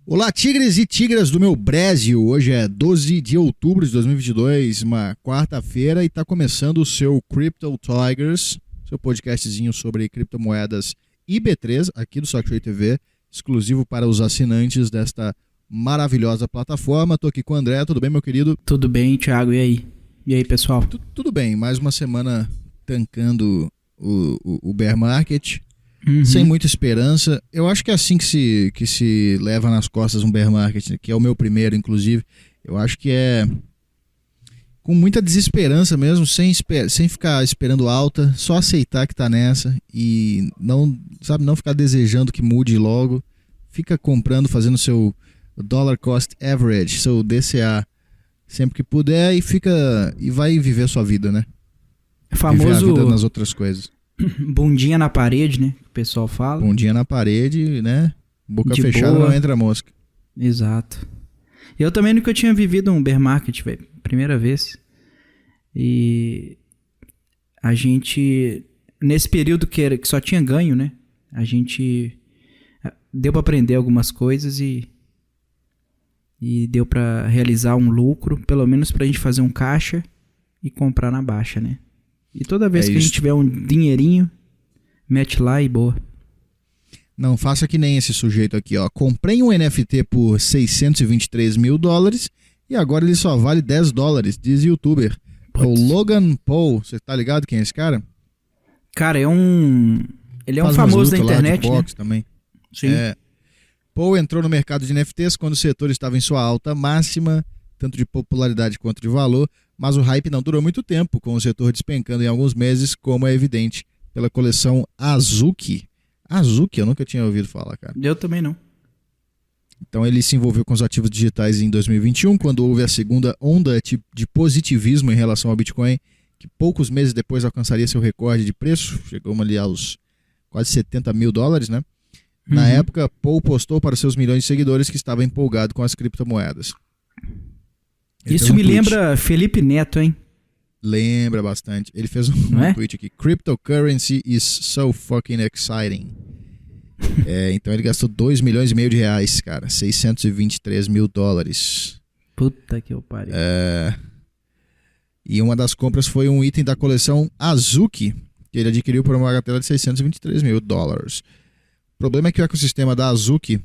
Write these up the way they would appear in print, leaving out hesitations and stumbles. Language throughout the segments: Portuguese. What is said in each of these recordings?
Olá, tigres e tigras do meu Brasil. Hoje é 12 de outubro de 2022, uma quarta-feira, e está começando o seu Crypto Tigers, seu podcastzinho sobre criptomoedas e B3, aqui do Saque TV, exclusivo para os assinantes desta maravilhosa plataforma. Estou aqui com o André. Tudo bem, meu querido? Tudo bem, Thiago, e aí? E aí, pessoal? Tudo bem, mais uma semana tancando o bear market. Sem muita esperança. Eu acho que é assim que se leva nas costas um bear market, que é o meu primeiro, inclusive. Eu acho que é com muita desesperança mesmo, sem ficar esperando alta, só aceitar que tá nessa e não ficar desejando que mude logo. Fica comprando, fazendo seu Dollar Cost Average, seu DCA, sempre que puder, e vai viver a sua vida, né? Famoso viver a vida nas outras coisas. Bundinha na parede, né? Que o pessoal fala. Bundinha na parede, né? Boca De fechada, boa. não entra mosca. Exato. Eu também nunca tinha vivido um bear market, velho. Primeira vez. E a gente, nesse período que só tinha ganho, né? A gente deu pra aprender algumas coisas e deu pra realizar um lucro, pelo menos pra gente fazer um caixa e comprar na baixa, né? E toda vez que a gente tiver um dinheirinho, mete lá e boa. Não faça que nem esse sujeito aqui, ó. Comprei um NFT por $623 mil e agora ele só vale $10, diz youtuber. O Logan Paul, você tá ligado quem é esse cara? Cara, ele é um Faz famoso umas da lutas lá internet, de né? boxe também. Sim. Paul entrou no mercado de NFTs quando o setor estava em sua alta máxima, tanto de popularidade quanto de valor, mas o hype não durou muito tempo, com o setor despencando em alguns meses, como é evidente pela coleção Azuki. Azuki, eu nunca tinha ouvido falar, cara. Eu também não. Então ele se envolveu com os ativos digitais em 2021, quando houve a segunda onda de positivismo em relação ao Bitcoin, que poucos meses depois alcançaria seu recorde de preço, chegou ali aos quase $70 mil, né? Na época, Paul postou para seus milhões de seguidores que estava empolgado com as criptomoedas. Isso me lembra Felipe Neto, hein? Lembra bastante. Ele fez um tweet aqui. Cryptocurrency is so fucking exciting. Então ele gastou $2,5 milhões de reais, cara. $623 mil. Puta que eu pariu. E uma das compras foi um item da coleção Azuki, que ele adquiriu por uma bagatela de $623 mil. O problema é que o ecossistema da Azuki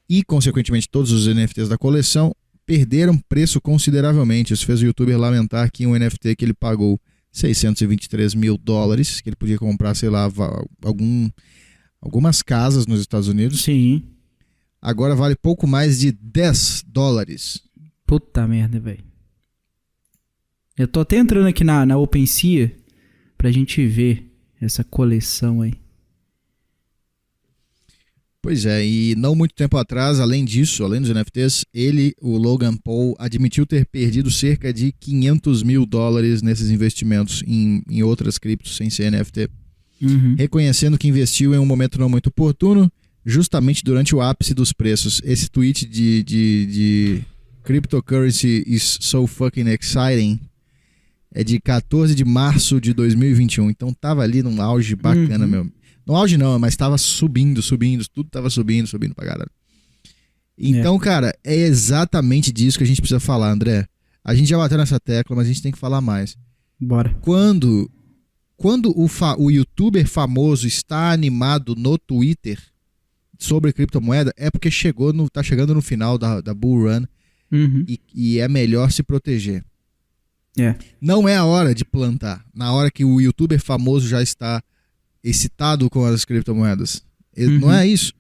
e, consequentemente, todos os NFTs da coleção perderam preço consideravelmente. Isso fez o youtuber lamentar que um NFT que ele pagou $623 mil, que ele podia comprar, sei lá, algumas casas nos Estados Unidos. Sim. Agora vale pouco mais de $10. Puta merda, velho. Eu tô até entrando aqui na OpenSea pra gente ver essa coleção aí. Pois é, e não muito tempo atrás, além disso, além dos NFTs, o Logan Paul, admitiu ter perdido cerca de $500 mil nesses investimentos em outras criptos sem ser NFT. Reconhecendo que investiu em um momento não muito oportuno, justamente durante o ápice dos preços. Esse tweet de Cryptocurrency is so fucking exciting é de 14 de março de 2021. Então tava ali num auge bacana, meu. No auge não, mas tava subindo, tudo tava subindo pra caralho. Então, cara, é exatamente disso que a gente precisa falar, André. A gente já bateu nessa tecla, mas a gente tem que falar mais. Bora. Quando o youtuber famoso está animado no Twitter sobre criptomoeda, é porque tá chegando no final da bull run e é melhor se proteger. Não é a hora de plantar. Na hora que o youtuber famoso já está excitado com as criptomoedas. Não é isso?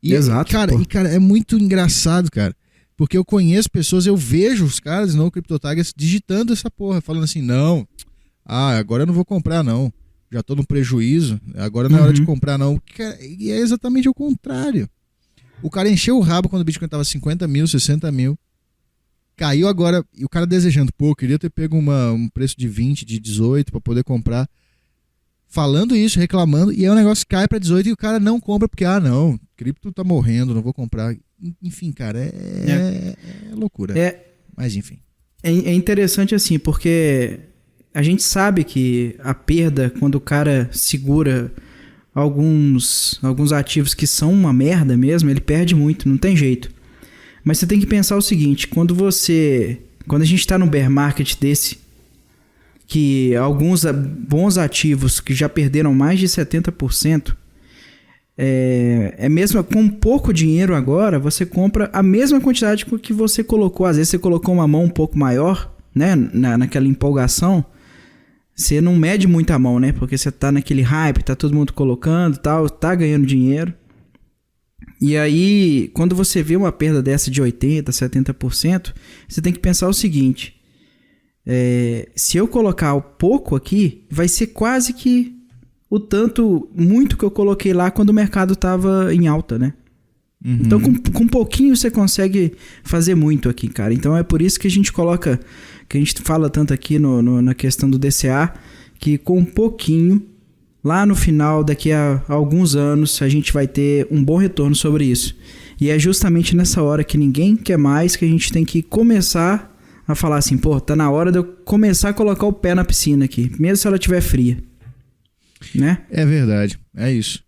Exato. Cara, é muito engraçado, cara. Porque eu conheço pessoas, eu vejo os caras no CryptoTigers digitando essa porra, falando assim, não, agora eu não vou comprar não. Já tô no prejuízo, agora não é hora de comprar não. E é exatamente o contrário. O cara encheu o rabo quando o Bitcoin tava 50 mil, 60 mil. Caiu agora, e o cara desejando, eu queria ter pego um preço de 20, de 18 para poder comprar. Falando isso, reclamando, e aí o negócio cai pra 18 e o cara não compra porque, não, cripto tá morrendo, não vou comprar. Enfim, cara, é loucura. Mas enfim. É interessante assim, porque a gente sabe que a perda, quando o cara segura alguns ativos que são uma merda mesmo, ele perde muito, não tem jeito. Mas você tem que pensar o seguinte, quando a gente está num bear market desse, que alguns bons ativos que já perderam mais de 70%, mesmo com pouco dinheiro agora, você compra a mesma quantidade que você colocou. Às vezes você colocou uma mão um pouco maior, né, naquela empolgação, você não mede muito a mão, né, porque você tá naquele hype, tá todo mundo colocando, tal, tá ganhando dinheiro. E aí, quando você vê uma perda dessa de 80%, 70%, você tem que pensar o seguinte, se eu colocar pouco aqui, vai ser quase que o muito que eu coloquei lá quando o mercado estava em alta, né? Uhum. Então, com pouquinho você consegue fazer muito aqui, cara. Então, é por isso que a gente fala tanto aqui na questão do DCA, que com pouquinho, lá no final, daqui a alguns anos, a gente vai ter um bom retorno sobre isso. E é justamente nessa hora que ninguém quer mais, que a gente tem que começar a falar assim, pô, tá na hora de eu começar a colocar o pé na piscina aqui, mesmo se ela estiver fria. Né? É verdade, é isso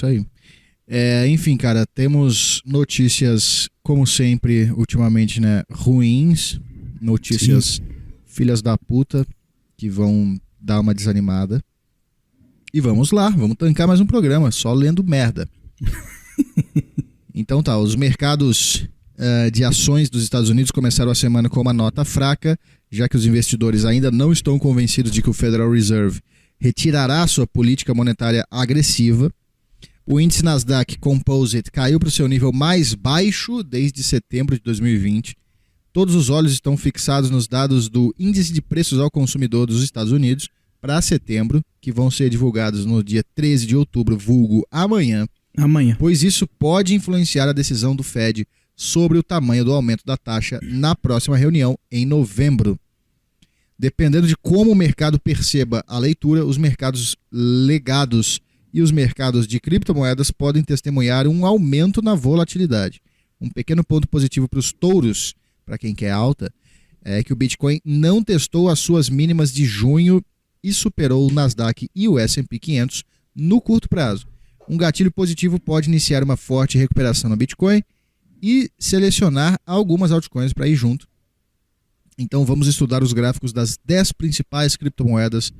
aí. Enfim, cara, temos notícias, como sempre, ultimamente, né, ruins, notícias Sim. filhas da puta, que vão dar uma desanimada. E vamos lá, vamos tancar mais um programa, só lendo merda. Então tá, os mercados de ações dos Estados Unidos começaram a semana com uma nota fraca, já que os investidores ainda não estão convencidos de que o Federal Reserve retirará sua política monetária agressiva. O índice Nasdaq Composite caiu para o seu nível mais baixo desde setembro de 2020. Todos os olhos estão fixados nos dados do Índice de Preços ao Consumidor dos Estados Unidos para setembro, que vão ser divulgados no dia 13 de outubro, vulgo amanhã. Pois isso pode influenciar a decisão do Fed sobre o tamanho do aumento da taxa na próxima reunião, em novembro. Dependendo de como o mercado perceba a leitura, os mercados legados e os mercados de criptomoedas podem testemunhar um aumento na volatilidade. Um pequeno ponto positivo para os touros, para quem quer alta, é que o Bitcoin não testou as suas mínimas de junho e superou o Nasdaq e o S&P 500 no curto prazo. Um gatilho positivo pode iniciar uma forte recuperação no Bitcoin e selecionar algumas altcoins para ir junto. Então vamos estudar os gráficos das 10 principais criptomoedas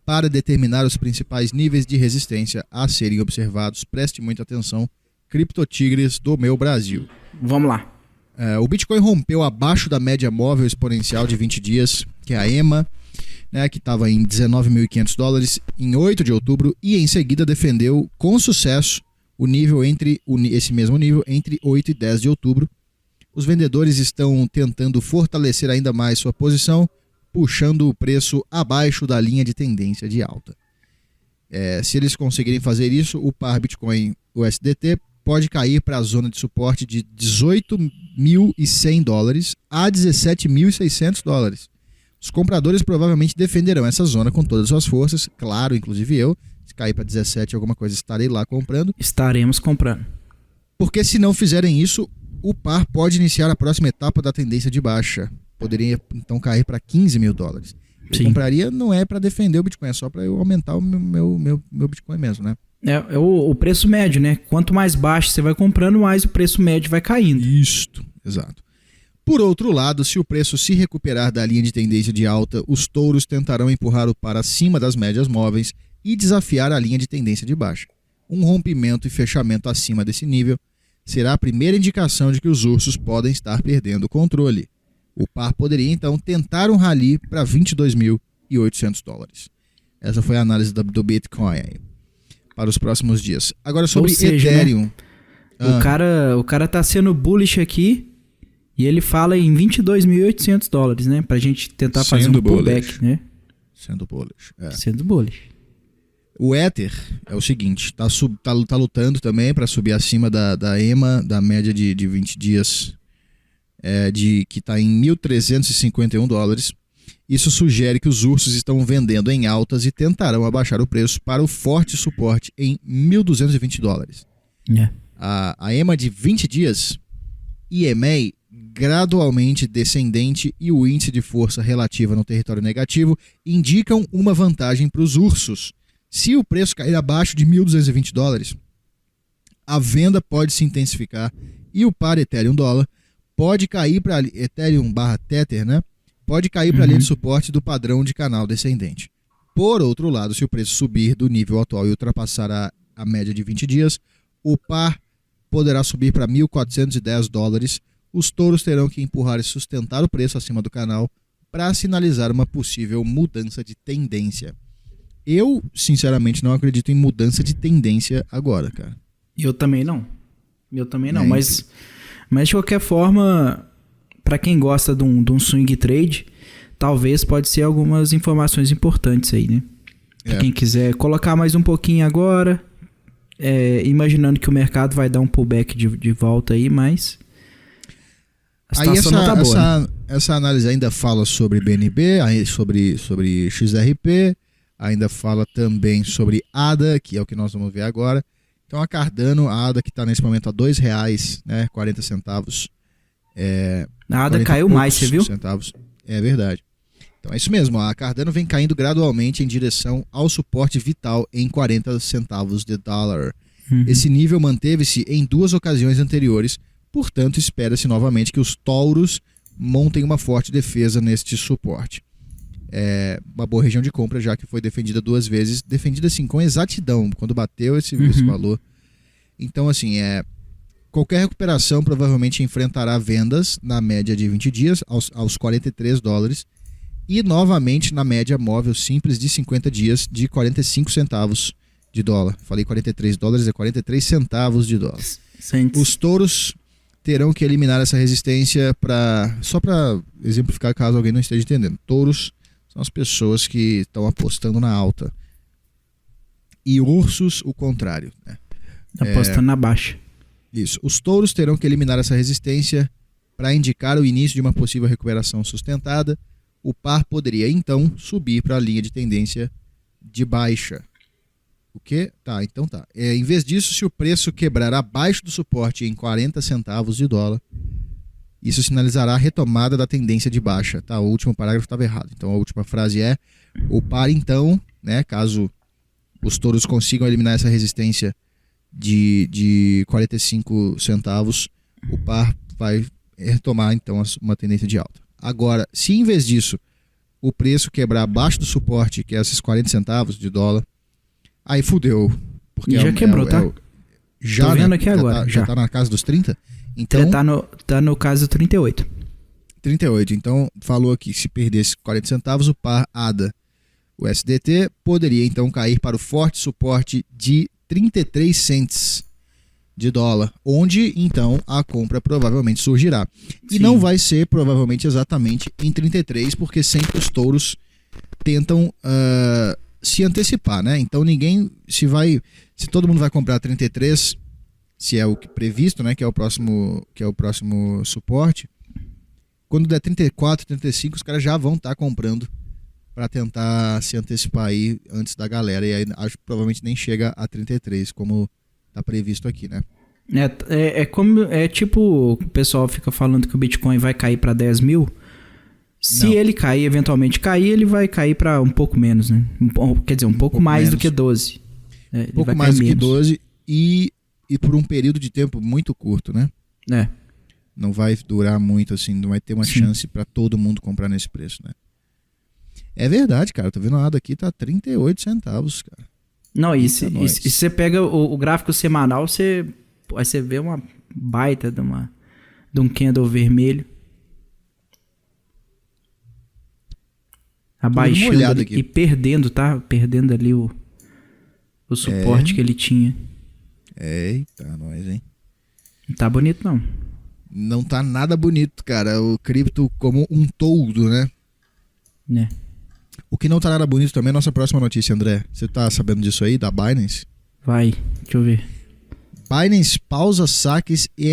para determinar os principais níveis de resistência a serem observados. Preste muita atenção, criptotigres do meu Brasil. Vamos lá. O Bitcoin rompeu abaixo da média móvel exponencial de 20 dias, que é a EMA, né, que estava em $19.500 em 8 de outubro, e em seguida defendeu com sucesso esse mesmo nível entre 8 e 10 de outubro. Os vendedores estão tentando fortalecer ainda mais sua posição, puxando o preço abaixo da linha de tendência de alta. Se eles conseguirem fazer isso, o par Bitcoin USDT pode cair para a zona de suporte de $18.100 a $17.600. Os compradores provavelmente defenderão essa zona com todas as suas forças, claro, inclusive eu. Se cair para 17 alguma coisa, estarei lá comprando. Estaremos comprando. Porque se não fizerem isso, o par pode iniciar a próxima etapa da tendência de baixa. Poderia então cair para $15.000. Eu compraria, não é para defender o Bitcoin, é só para eu aumentar o meu Bitcoin mesmo, né? É o preço médio, né? Quanto mais baixo você vai comprando, mais o preço médio vai caindo. Isto, exato. Por outro lado, se o preço se recuperar da linha de tendência de alta, os touros tentarão empurrar o par acima das médias móveis e desafiar a linha de tendência de baixa. Um rompimento e fechamento acima desse nível será a primeira indicação de que os ursos podem estar perdendo o controle. O par poderia então tentar um rally para $22.800. Essa foi a análise do Bitcoin aí, para os próximos dias. Agora sobre Ethereum. Né? O cara tá sendo bullish aqui e ele fala em $22.800, né? Pra gente tentar fazer um pullback, né? Sendo bullish. Sendo bullish. O Ether é o seguinte, tá lutando também para subir acima da EMA, da média de 20 dias, que está em $1.351. Isso sugere que os ursos estão vendendo em altas e tentarão abaixar o preço para o forte suporte em $1.220. A EMA de 20 dias, EMA, gradualmente descendente, e o índice de força relativa no território negativo indicam uma vantagem para os ursos, Se o preço cair abaixo de $1.220, a venda pode se intensificar e o par Ethereum-dólar pode cair para Ethereum/Tether, né? Pode cair para a linha de suporte do padrão de canal descendente. Por outro lado, se o preço subir do nível atual e ultrapassar a média de 20 dias, o par poderá subir para $1.410. Os touros terão que empurrar e sustentar o preço acima do canal para sinalizar uma possível mudança de tendência. Eu, sinceramente, não acredito em mudança de tendência agora, cara. Eu também não. Mas de qualquer forma, para quem gosta de um swing trade, talvez pode ser algumas informações importantes aí, né? Pra quem quiser colocar mais um pouquinho agora, imaginando que o mercado vai dar um pullback de volta aí, mas a situação não tá boa, né? Essa análise ainda fala sobre BNB, sobre XRP, ainda fala também sobre ADA, que é o que nós vamos ver agora. Então a Cardano, a ADA que está nesse momento a R$2,40, né, 40 centavos. A ADA caiu mais, você viu? Centavos. É verdade. Então é isso mesmo, a Cardano vem caindo gradualmente em direção ao suporte vital em 40 centavos de dólar. Esse nível manteve-se em 2 ocasiões anteriores, portanto espera-se novamente que os touros montem uma forte defesa neste suporte. É uma boa região de compra, já que foi defendida 2 vezes, defendida assim com exatidão, quando bateu esse valor. Então assim, qualquer recuperação provavelmente enfrentará vendas na média de 20 dias aos $43 e novamente na média móvel simples de 50 dias de 45 centavos de dólar. Falei $43, é 43 centavos de dólar. Os touros terão que eliminar essa resistência só para exemplificar caso alguém não esteja entendendo. Touros são as pessoas que estão apostando na alta. E ursos, o contrário, né? Apostando na baixa. Isso. Os touros terão que eliminar essa resistência para indicar o início de uma possível recuperação sustentada. O par poderia, então, subir para a linha de tendência de baixa. O quê? Então tá. Em vez disso, se o preço quebrar abaixo do suporte em 40 centavos de dólar, isso sinalizará a retomada da tendência de baixa. Tá, o último parágrafo estava errado. Então a última frase é: o par então, né, caso os touros consigam eliminar essa resistência de 45 centavos, o par vai retomar então uma tendência de alta. Agora, se em vez disso o preço quebrar abaixo do suporte, que é esses 40 centavos de dólar, aí fudeu. Porque já quebrou, tá? Já, tô vendo, né? Aqui agora. Já tá na casa dos 30? Então, tá no caso 38. 38. Então, falou aqui, se perdesse 40 centavos, o par ADA, o SDT, poderia então cair para o forte suporte de 33 cents de dólar, onde então a compra provavelmente surgirá. E não vai ser provavelmente exatamente em 33, porque sempre os touros tentam se antecipar, né? Então se todo mundo vai comprar 33, se é o previsto, né, que é o próximo suporte, quando der 34, 35, os caras já vão estar comprando para tentar se antecipar aí antes da galera, e aí acho que provavelmente nem chega a 33, como tá previsto aqui, né? É tipo, o pessoal fica falando que o Bitcoin vai cair para 10 mil. Se ele cair, eventualmente cair, ele vai cair para um pouco menos, né? Quer dizer, um pouco mais do que 12. Um pouco mais do que 12 e por um período de tempo muito curto, né? Não vai durar muito, assim, não vai ter uma chance para todo mundo comprar nesse preço, né? É verdade, cara. Tô vendo nada aqui, tá 38 centavos, cara. Não, e se você pega o gráfico semanal, aí você vê uma baita de um candle vermelho. Abaixando e perdendo, tá? Perdendo ali o suporte que ele tinha. Eita, nós, hein? Não tá bonito, não. Não tá nada bonito, cara. O cripto como um todo, né? O que não tá nada bonito também é a nossa próxima notícia, André. Você tá sabendo disso aí, da Binance? Deixa eu ver. Binance pausa saques e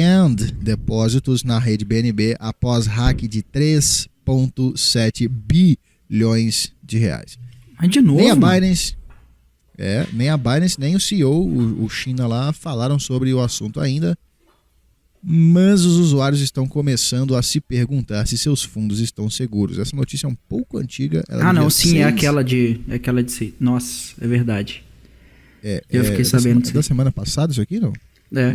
depósitos na rede BNB após hack de 3,7 bilhões de reais. Mas de novo? Nem a Binance, nem o CEO, o China lá, falaram sobre o assunto ainda. Mas os usuários estão começando a se perguntar se seus fundos estão seguros. Essa notícia é um pouco antiga. Não, sim, é aquela de... Nossa, é verdade. Eu fiquei sabendo disso. Da semana passada isso aqui, não?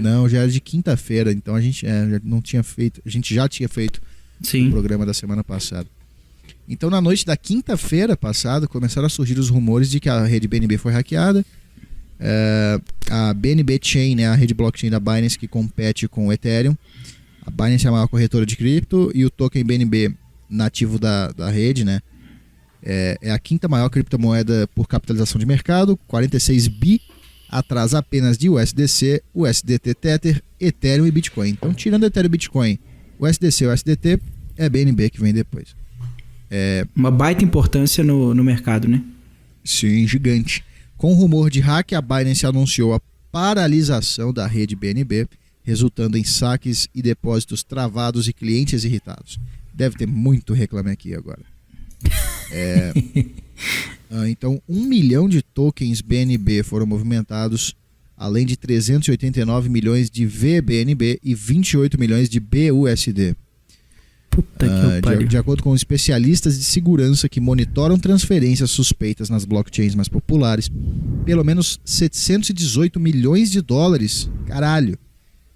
Não, já era de quinta-feira, então a gente já não tinha feito, a gente já tinha feito o programa da semana passada. Então na noite da quinta-feira passada começaram a surgir os rumores de que a rede BNB foi hackeada. A BNB Chain, né, a rede blockchain da Binance que compete com o Ethereum. A Binance é a maior corretora de cripto e o token BNB nativo da rede, né, é a quinta maior criptomoeda por capitalização de mercado, 46 bi, atrás apenas de USDC, USDT Tether, Ethereum e Bitcoin. Então, tirando Ethereum e Bitcoin, USDC e USDT, é BNB que vem depois. Uma baita importância no mercado, né? Sim, gigante. Com o rumor de hack, a Binance anunciou a paralisação da rede BNB, resultando em saques e depósitos travados e clientes irritados. Deve ter muito reclame aqui agora. Então, 1 milhão de tokens BNB foram movimentados, além de 389 milhões de VBNB e 28 milhões de BUSD. Puta que pariu. De acordo com especialistas de segurança que monitoram transferências suspeitas nas blockchains mais populares, pelo menos 718 milhões de dólares, caralho,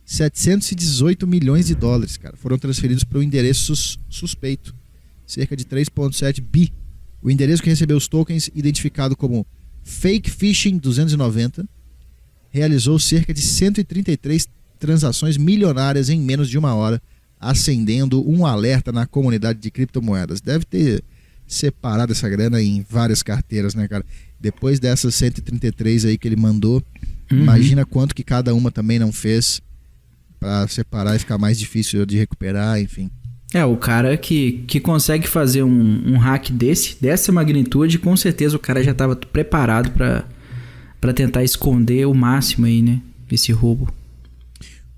718 milhões de dólares, cara, foram transferidos para o endereço suspeito, cerca de 3,7 bi. O endereço que recebeu os tokens, identificado como Fake Phishing 290, realizou cerca de 133 transações milionárias em menos de uma hora, acendendo um alerta na comunidade de criptomoedas. Deve ter separado essa grana em várias carteiras, né, cara? Depois dessas 133 aí que ele mandou, imagina quanto que cada uma também não fez para separar e ficar mais difícil de recuperar, enfim. O cara que consegue fazer um hack dessa magnitude, com certeza o cara já estava preparado para tentar esconder o máximo aí, né? Esse roubo.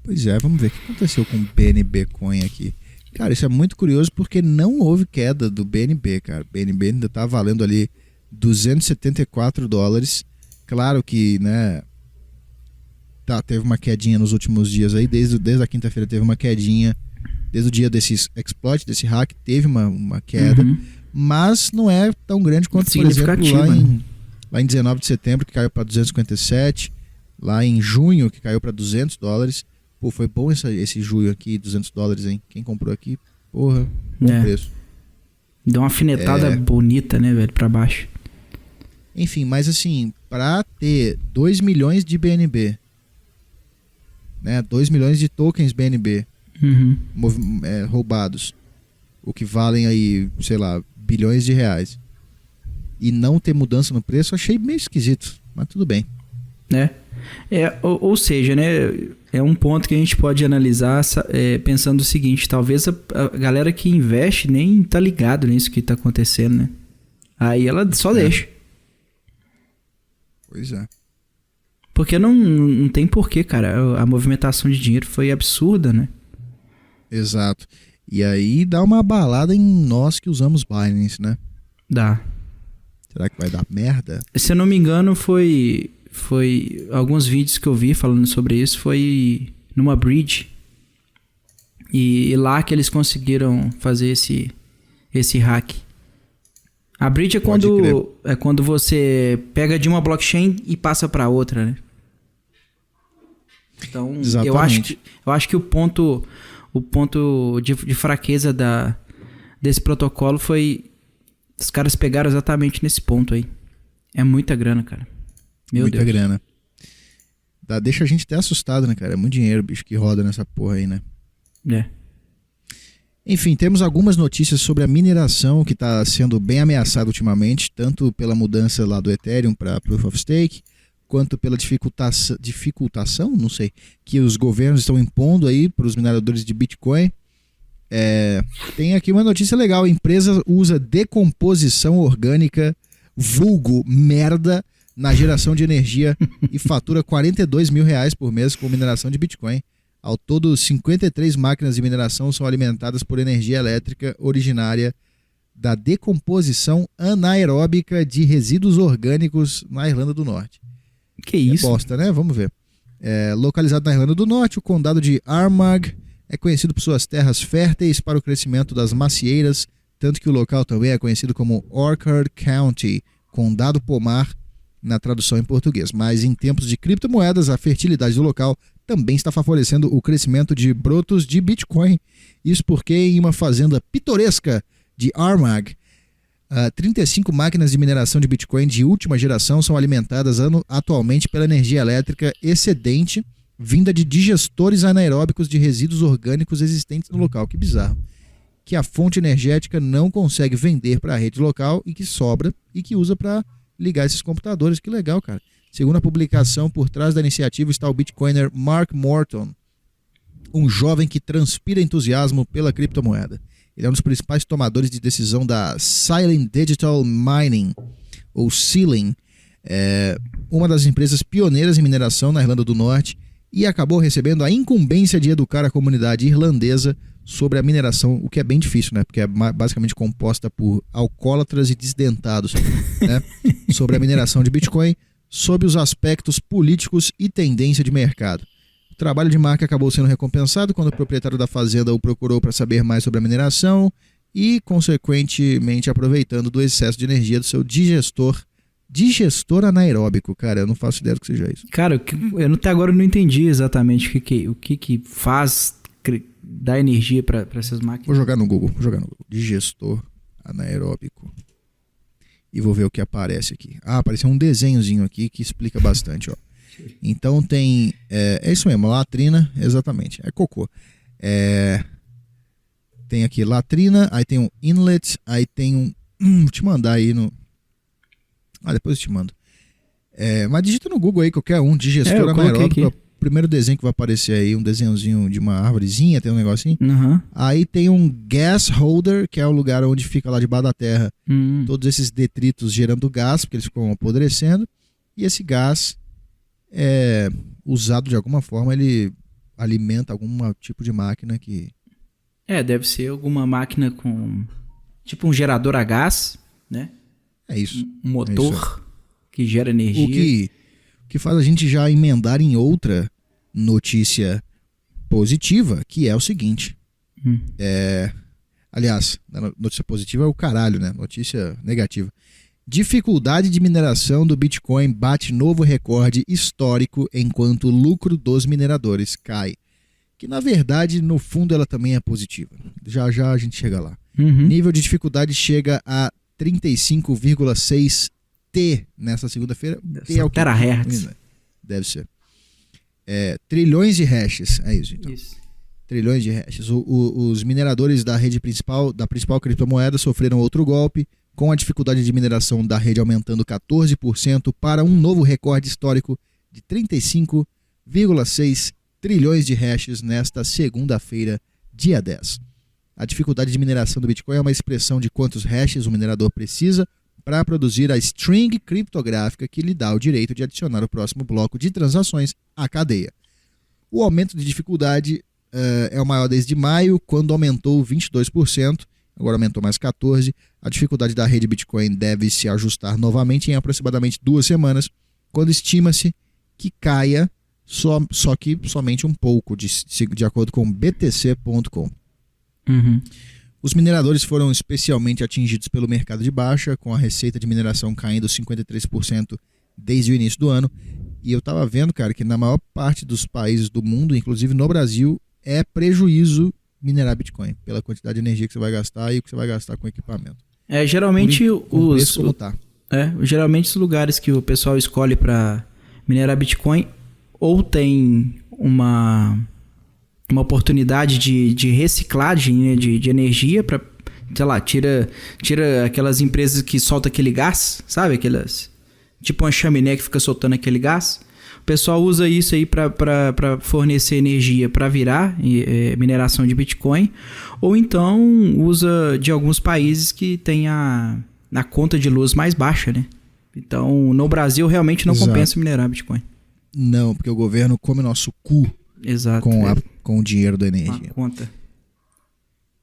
Pois é, vamos ver o que aconteceu com o BNB Coin aqui. Cara, isso é muito curioso porque não houve queda do BNB, cara. O BNB ainda tá valendo ali 274 dólares. Claro que, né, teve uma quedinha nos últimos dias aí, desde a quinta-feira teve uma quedinha. Desde o dia desse exploit, desse hack, teve uma queda, mas não é tão grande quanto, por exemplo, lá em 19 de setembro, que caiu para 257, lá em junho, que caiu para 200 dólares. Pô, foi bom esse julho aqui, 200 dólares, hein? Quem comprou aqui, porra, bom preço. Deu uma alfinetada bonita, né, velho, para baixo. Enfim, mas assim, para ter 2 milhões de BNB, né, 2 milhões de tokens BNB, roubados, o que valem aí, sei lá, bilhões de reais, e não ter mudança no preço, achei meio esquisito, mas tudo bem. Ou seja, né, é um ponto que a gente pode analisar pensando o seguinte: talvez a galera que investe nem tá ligado nisso que tá acontecendo, né? Aí ela só deixa. Pois é. Porque não tem porquê, cara. A movimentação de dinheiro foi absurda, né? Exato. E aí dá uma abalada em nós que usamos Binance, né? Dá. Será que vai dar merda? Se eu não me engano, foi alguns vídeos que eu vi falando sobre isso, foi numa bridge. E lá que eles conseguiram fazer esse hack. A bridge é quando você pega de uma blockchain e passa para outra, né? Então, eu acho que o ponto de fraqueza desse protocolo foi... Os caras pegaram exatamente nesse ponto aí. É muita grana, cara. Muita grana. Deixa a gente até assustado, né, cara? É muito dinheiro, bicho, que roda nessa porra aí, né? Enfim, temos algumas notícias sobre a mineração que está sendo bem ameaçada ultimamente, tanto pela mudança lá do Ethereum para Proof of Stake, quanto pela dificultação, não sei, que os governos estão impondo aí para os mineradores de Bitcoin. Tem aqui uma notícia legal: a empresa usa decomposição orgânica, vulgo merda, na geração de energia e fatura R$42 mil por mês com mineração de Bitcoin. Ao todo, 53 máquinas de mineração são alimentadas por energia elétrica originária da decomposição anaeróbica de resíduos orgânicos na Irlanda do Norte. Que isso? Bosta, né? Vamos ver. Localizado na Irlanda do Norte, o condado de Armagh é conhecido por suas terras férteis para o crescimento das macieiras, tanto que o local também é conhecido como Orchard County, Condado Pomar, na tradução em português. Mas em tempos de criptomoedas, a fertilidade do local também está favorecendo o crescimento de brotos de Bitcoin. Isso porque em uma fazenda pitoresca de Armagh, 35 máquinas de mineração de Bitcoin de última geração são alimentadas atualmente pela energia elétrica excedente vinda de digestores anaeróbicos de resíduos orgânicos existentes no local. Que bizarro. Que a fonte energética não consegue vender para a rede local e que sobra e que usa para ligar esses computadores. Que legal, cara. Segundo a publicação, por trás da iniciativa está o bitcoiner Mark Morton, um jovem que transpira entusiasmo pela criptomoeda. Ele é um dos principais tomadores de decisão da Silent Digital Mining, ou Sealing, uma das empresas pioneiras em mineração na Irlanda do Norte, e acabou recebendo a incumbência de educar a comunidade irlandesa sobre a mineração, o que é bem difícil, né? Porque é basicamente composta por alcoólatras e desdentados, né? Sobre a mineração de Bitcoin, sob os aspectos políticos e tendência de mercado. O trabalho de Mark acabou sendo recompensado quando o proprietário da fazenda o procurou para saber mais sobre a mineração e, consequentemente, aproveitando do excesso de energia do seu digestor anaeróbico. Cara, eu não faço ideia do que seja isso. Cara, eu até agora não entendi exatamente o que faz dar energia para essas máquinas. Vou jogar no Google. Digestor anaeróbico. E vou ver o que aparece aqui. Apareceu um desenhozinho aqui que explica bastante, ó. Então tem... É isso mesmo, latrina, exatamente. É cocô. Tem aqui latrina, aí tem um inlet, aí tem um... vou te mandar aí no... depois eu te mando. Mas digita no Google aí qualquer um, digestor anaeróbico. O primeiro desenho que vai aparecer aí, um desenhozinho de uma árvorezinha, tem um negocinho. Uhum. Aí tem um gas holder, que é o lugar onde fica lá debaixo da terra todos esses detritos gerando gás, porque eles ficam apodrecendo. E esse gás é usado de alguma forma, ele alimenta algum tipo de máquina que... deve ser alguma máquina com... tipo um gerador a gás, né? É isso. Um motor que gera energia. O que faz a gente já emendar em outra notícia positiva, que é o seguinte. Aliás, notícia positiva é o caralho, né? Notícia negativa. Dificuldade de mineração do Bitcoin bate novo recorde histórico enquanto o lucro dos mineradores cai. Que na verdade, no fundo, ela também é positiva. Já já a gente chega lá. Nível de dificuldade chega a 35,6 T nessa segunda-feira. T é o terahertz. Deve ser. Trilhões de hashes. É isso, então. Isso. Trilhões de hashes. Os mineradores da principal criptomoeda sofreram outro golpe, com a dificuldade de mineração da rede aumentando 14% para um novo recorde histórico de 35,6 trilhões de hashes nesta segunda-feira, dia 10. A dificuldade de mineração do Bitcoin é uma expressão de quantos hashes o minerador precisa para produzir a string criptográfica que lhe dá o direito de adicionar o próximo bloco de transações à cadeia. O aumento de dificuldade é o maior desde maio, quando aumentou 22%, agora aumentou mais 14%. A dificuldade da rede Bitcoin deve se ajustar novamente em aproximadamente 2 semanas, quando estima-se que caia só que somente um pouco, de acordo com BTC.com. Os mineradores foram especialmente atingidos pelo mercado de baixa, com a receita de mineração caindo 53% desde o início do ano. E eu estava vendo, cara, que na maior parte dos países do mundo, inclusive no Brasil, é prejuízo minerar Bitcoin, pela quantidade de energia que você vai gastar e o que você vai gastar com o equipamento. Geralmente geralmente os lugares que o pessoal escolhe para minerar Bitcoin ou tem uma oportunidade de reciclagem, né, de energia para, sei lá, tira aquelas empresas que soltam aquele gás, sabe? Aquelas, tipo uma chaminé que fica soltando aquele gás. O pessoal usa isso aí para fornecer energia para virar mineração de Bitcoin, ou então usa de alguns países que tem a conta de luz mais baixa, né? Então, no Brasil realmente não compensa minerar Bitcoin. Não, porque o governo come nosso cu. Exato, com o dinheiro da energia. A conta.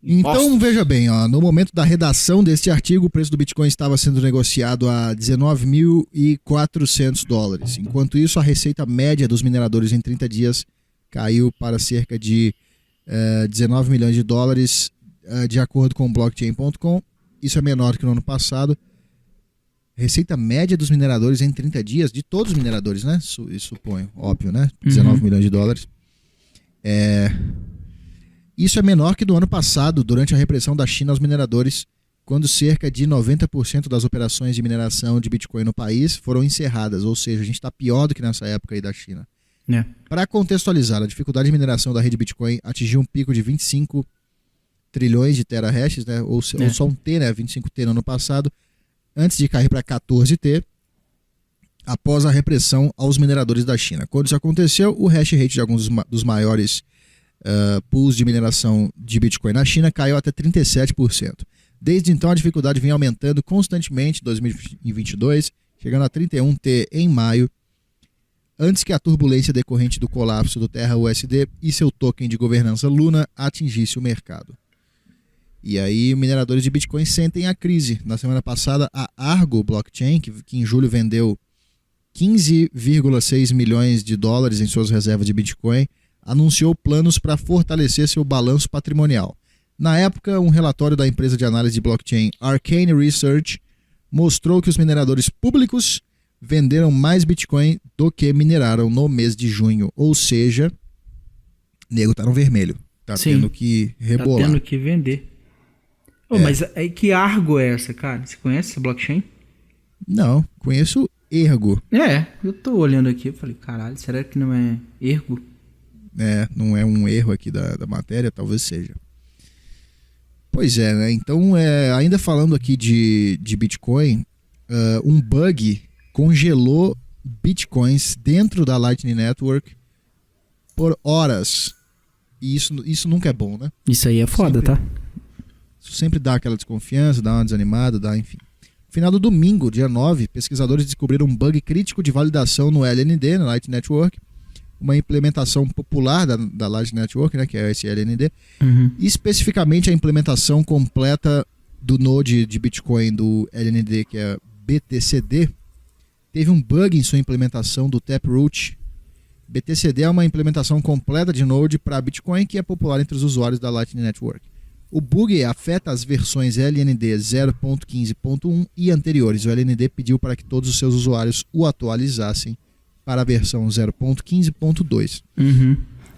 Então, veja bem, ó, no momento da redação deste artigo, o preço do Bitcoin estava sendo negociado a $19.400. Enquanto isso, a receita média dos mineradores em 30 dias caiu para cerca de $19 milhões, de acordo com o blockchain.com. Isso é menor que no ano passado. receita média dos mineradores em 30 dias, de todos os mineradores, né? Suponho, óbvio, né? 19 milhões de dólares. Isso é menor que do ano passado, durante a repressão da China aos mineradores, quando cerca de 90% das operações de mineração de Bitcoin no país foram encerradas. Ou seja, a gente está pior do que nessa época aí da China. Para contextualizar, a dificuldade de mineração da rede Bitcoin atingiu um pico de 25 trilhões de terahashes, né? Ou só um T, né? 25T no ano passado, antes de cair para 14T, após a repressão aos mineradores da China. Quando isso aconteceu, o hash rate de alguns dos maiores pools de mineração de Bitcoin na China caiu até 37%. Desde então, a dificuldade vem aumentando constantemente em 2022, chegando a 31T em maio, antes que a turbulência decorrente do colapso do Terra USD e seu token de governança Luna atingisse o mercado. E aí, mineradores de Bitcoin sentem a crise. Na semana passada, a Argo Blockchain, que em julho vendeu 15,6 milhões de dólares em suas reservas de Bitcoin, anunciou planos para fortalecer seu balanço patrimonial. Na época, um relatório da empresa de análise de blockchain Arcane Research mostrou que os mineradores públicos venderam mais Bitcoin do que mineraram no mês de junho. Ou seja, nego tá no vermelho. Tá tendo que rebolar. Tá tendo que vender. Mas que Argo é essa, cara? Você conhece essa blockchain? Não, conheço Ergo. Eu tô olhando aqui e falei, caralho, será que não é Ergo? Não é um erro aqui da matéria, talvez seja. Pois é, né? Então, ainda falando aqui de Bitcoin, um bug congelou Bitcoins dentro da Lightning Network por horas. E isso nunca é bom, né? Isso aí é foda, tá? Isso sempre dá aquela desconfiança, dá uma desanimada, enfim. No final do domingo, dia 9, pesquisadores descobriram um bug crítico de validação no LND, na Lightning Network, uma implementação popular da Lightning Network, né, que é esse LND, especificamente a implementação completa do node de Bitcoin do LND, que é BTCD, teve um bug em sua implementação do Taproot. BTCD é uma implementação completa de node para Bitcoin que é popular entre os usuários da Lightning Network. O bug afeta as versões LND 0.15.1 e anteriores. O LND pediu para que todos os seus usuários o atualizassem para a versão 0.15.2.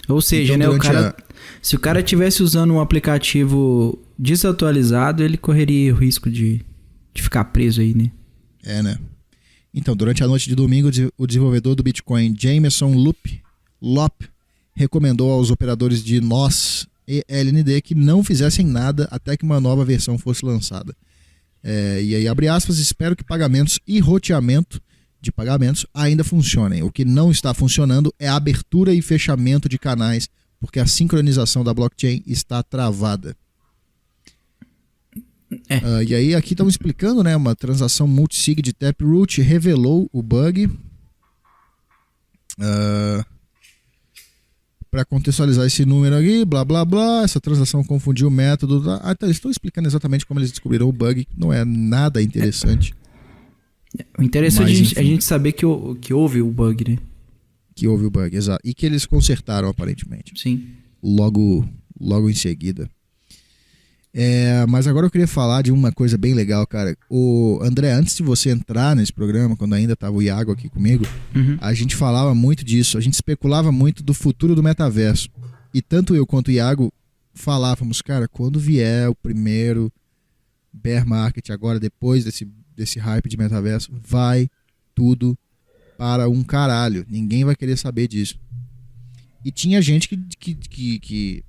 Ou seja, então, né, se o cara estivesse usando um aplicativo desatualizado, ele correria o risco de ficar preso aí, né? Né? Então, durante a noite de domingo, o desenvolvedor do Bitcoin, Jameson Lopp, recomendou aos operadores de NOS e LND que não fizessem nada até que uma nova versão fosse lançada. E aí, abre aspas, espero que pagamentos e roteamento de pagamentos ainda funcionem. O que não está funcionando é a abertura e fechamento de canais, porque a sincronização da blockchain está travada. E aí aqui estão explicando, né, uma transação multisig de Taproot revelou o bug. Para contextualizar esse número aqui, blá blá blá, essa transação confundiu o método. Então eles estão explicando exatamente como eles descobriram o bug, não é nada interessante. O interessante é a gente saber que houve o bug, né? Que houve o bug, exato. E que eles consertaram, aparentemente. Sim. Logo em seguida. Mas agora eu queria falar de uma coisa bem legal, cara. O André, antes de você entrar nesse programa, quando ainda estava o Iago aqui comigo, a gente falava muito disso. A gente especulava muito do futuro do metaverso. E tanto eu quanto o Iago falávamos, cara, quando vier o primeiro bear market agora, depois desse hype de metaverso, vai tudo para um caralho. Ninguém vai querer saber disso. E tinha gente que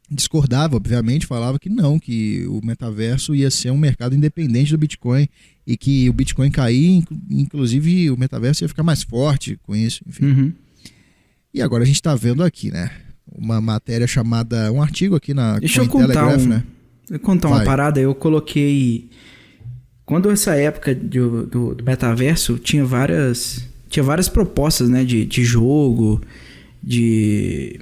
discordava, obviamente, falava que não, que o metaverso ia ser um mercado independente do Bitcoin e que o Bitcoin cair, inclusive o metaverso ia ficar mais forte com isso, enfim. E agora a gente está vendo aqui, né, uma matéria chamada, um artigo aqui na Cointelegraph, né? Deixa eu contar uma parada, eu coloquei... Quando essa época do metaverso, tinha várias propostas, né, de jogo, de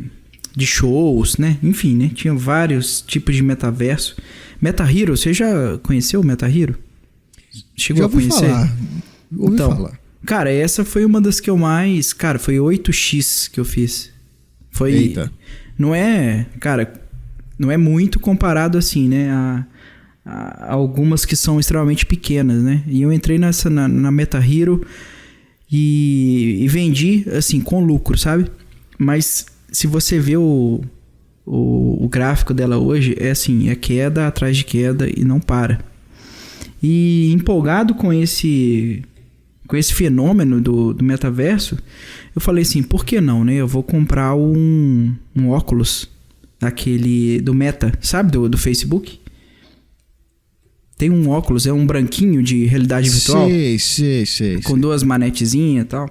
shows, né? Enfim, né? Tinha vários tipos de metaverso. MetaHero, você já conheceu o MetaHero? Chegou a conhecer? Ouvi falar. Cara, essa foi uma das que eu mais... Cara, foi 8x que eu fiz. Foi... Eita. Não é... Cara, não é muito comparado assim, né? algumas que são extremamente pequenas, né? E eu entrei na MetaHero e vendi, assim, com lucro, sabe? Mas se você vê o gráfico dela hoje, é assim, é queda atrás de queda e não para. E empolgado com esse fenômeno do metaverso, eu falei assim, por que não, né? Eu vou comprar um óculos, aquele do Meta, sabe? Do Facebook. Tem um óculos, é um branquinho de realidade virtual. Sei. Com 2 manetezinhas e tal.